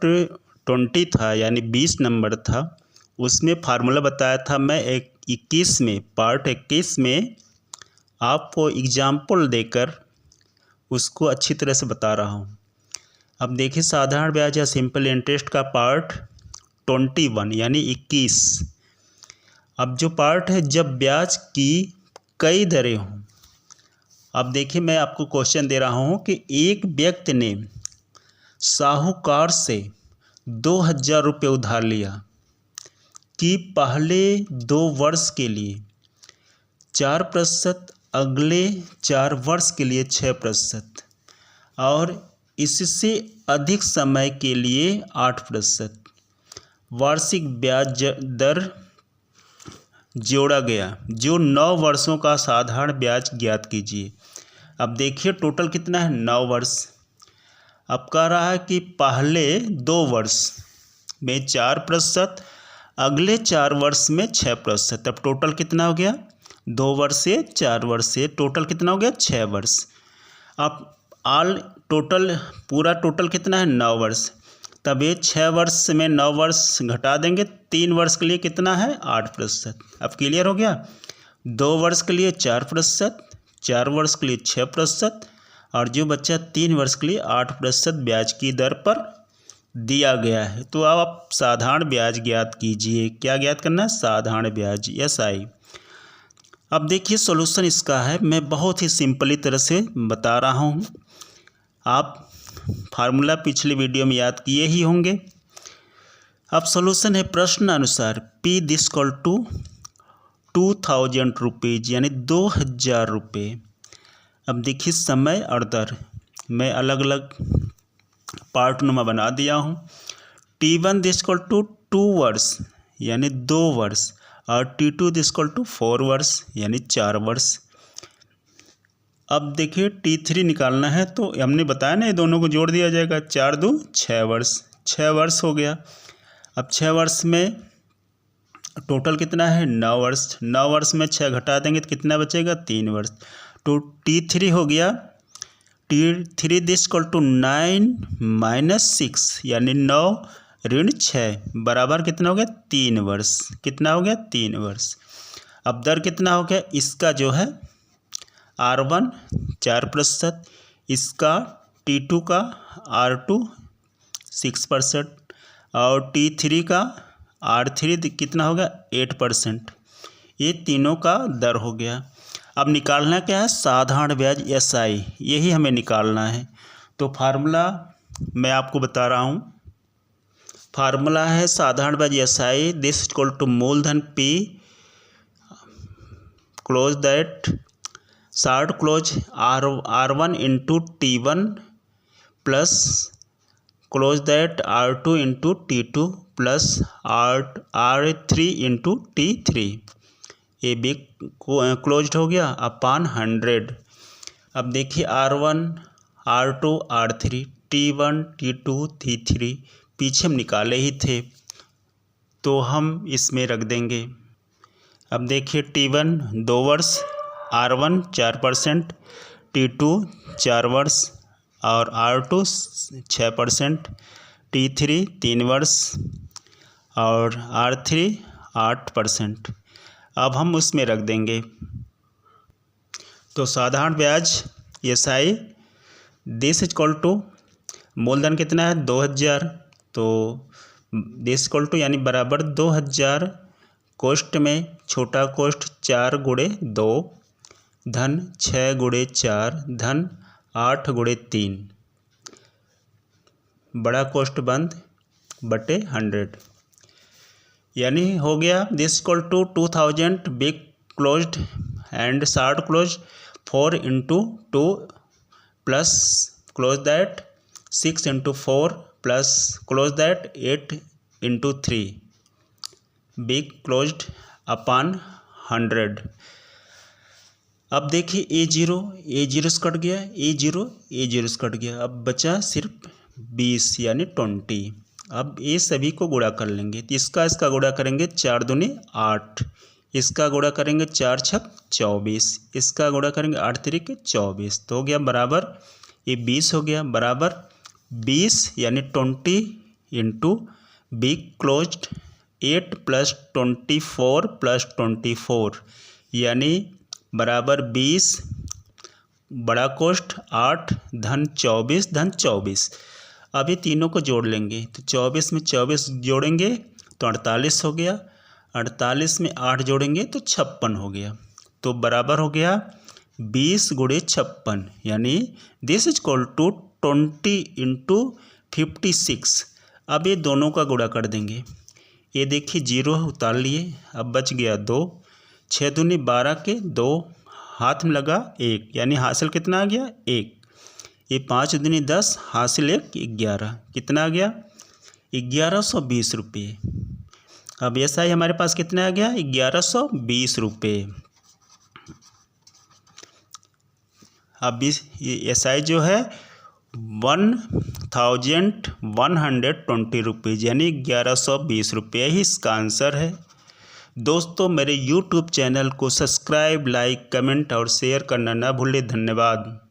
Part 20 था यानी 20 number था, उसमें फार्मूला बताया था। मैं 21 में पार्ट 21 में आपको एग्जाम्पल देकर उसको अच्छी तरह से बता रहा हूँ। अब देखिए साधारण ब्याज या सिंपल इंटरेस्ट का पार्ट 21 यानी 21। अब जो पार्ट है जब ब्याज की कई दरें हों। अब देखिए मैं आपको क्वेश्चन दे रहा हूँ कि एक व्यक्ति ने साहूकार से 2000 रुपये उधार लिया कि पहले 2 वर्ष के लिए 4%, अगले 4 वर्ष के लिए 6% और इससे अधिक समय के लिए 8%। वार्षिक ब्याज दर जोड़ा गया जो 9 वर्षों का साधारण ब्याज ज्ञात कीजिए। अब देखिए टोटल कितना है 9 वर्ष। अब कह रहा है कि पहले 2 वर्ष में 4%, अगले 4 वर्ष में 6%। अब टोटल कितना हो गया 2 वर्ष से 4 वर्ष से टोटल कितना हो गया 6 वर्ष। अब ऑल टोटल पूरा टोटल कितना है 9 वर्ष। तब ये 6 वर्ष में 9 वर्ष घटा देंगे, 3 वर्ष के लिए कितना है 8%। अब क्लियर हो गया। 2 वर्ष के लिए 4%, 4 वर्ष के लिए 6% और जो बच्चा 3 वर्ष के लिए 8% ब्याज की दर पर दिया गया है। तो अब आप साधारण ब्याज ज्ञात कीजिए। क्या ज्ञात करना है साधारण ब्याज SI। अब देखिए सॉल्यूशन इसका है, मैं बहुत ही सिंपली तरह से बता रहा हूँ। आप फार्मूला पिछले वीडियो में याद किए ही होंगे। अब सॉल्यूशन है प्रश्न अनुसार P दिसकल टू 2000 रुपीज़ यानी 2000 रुपये। अब देखिए समय और दर मैं अलग अलग पार्ट नुमा बना दिया हूँ। T1 दिसकल टू 2 वर्ष यानी 2 वर्ष और T2 दिसकल टू 4 वर्ष यानी 4 वर्ष। अब देखिए T3 निकालना है तो हमने बताया ना ये दोनों को जोड़ दिया जाएगा। 4 2 6 वर्ष, 6 वर्ष हो गया। अब 6 वर्ष में टोटल कितना है 9 वर्ष। 9 वर्ष में 6 घटा देंगे तो कितना बचेगा 3 वर्ष। तो T3 हो गया T3 दिसकल टू 9 माइनस 6 यानी 9 ऋण 6 बराबर कितना हो गया 3 वर्ष। कितना हो गया 3 वर्ष। अब दर कितना हो गया इसका जो है R1 4%, इसका T2 का R2 6% और T3 का R3 कितना हो गया 8%। ये तीनों का दर हो गया। अब निकालना क्या है साधारण ब्याज SI, यही हमें निकालना है। तो फार्मूला मैं आपको बता रहा हूँ। फार्मूला है साधारण ब्याज SI दिस इक्वल टू मूलधन P close that short close R1 into T1 plus close that R2 into T2 plus R3 into T3। ये भी क्लोज्ड हो गया अपान 100। अब देखिए R1 R2 R3 T1 T2 T3 पीछे हम निकाले ही थे तो हम इसमें रख देंगे। अब देखिए T1 2 वर्ष, R1 4%, T2 4 वर्ष और R2 6%, T3 3 वर्ष और R3 8%। अब हम उसमें रख देंगे। तो साधारण ब्याज SI दिस इक्वल टू मूलधन कितना है 2000, तो दिस इक्वल टू यानी बराबर 2000 कोष्ठ में छोटा कोष्ठ 4 गुणे 2 धन 6 गुणे 4 धन 8 गुणे 3 बड़ा कोष्ठ बंद बटे 100 यानी हो गया this equal to 2000 big closed and short close 4 into 2 plus close that 6 into 4 plus close that 8 into 3 big closed upon 100। अब देखिए A0 से कट गया, A0 से कट गया। अब बचा सिर्फ 20 यानी 20। अब ये सभी को गुणा कर लेंगे तो इसका गुणा करेंगे 4 दूनी 8, इसका गुणा करेंगे 4 छक 24, इसका गुणा करेंगे 8 तिरिक 24। तो हो गया बराबर ये 20 हो गया बराबर 20 यानी 20 इंटू बी क्लोज्ड 8 + 24 + 24 यानी बराबर 20 बड़ा कोष्ठ 8 धन 24 धन 24। अब ये तीनों को जोड़ लेंगे तो 24 में 24 जोड़ेंगे तो 48 हो गया, 48 में 8 जोड़ेंगे तो 56 हो गया। तो बराबर हो गया 20 × 56 यानी दिस इज इक्वल टू 20 × 56। अब ये दोनों का गुणा कर देंगे। ये देखिए 0 उतार लिए, अब बच गया 2, 6 दूनी 12 के 2 हाथ में लगा 1 यानी हासिल कितना आ गया 1। ये 5 दूनी 10 हासिल 1 11 कितना आ गया 1120 रुपये। अब SI हमारे पास कितना आ गया 1120 रुपये। अब SI जो है 1120 रुपीज़ यानी 1120 रुपये ही इसका आंसर है। दोस्तों मेरे YouTube चैनल को सब्सक्राइब, लाइक, कमेंट और शेयर करना ना भूलें। धन्यवाद।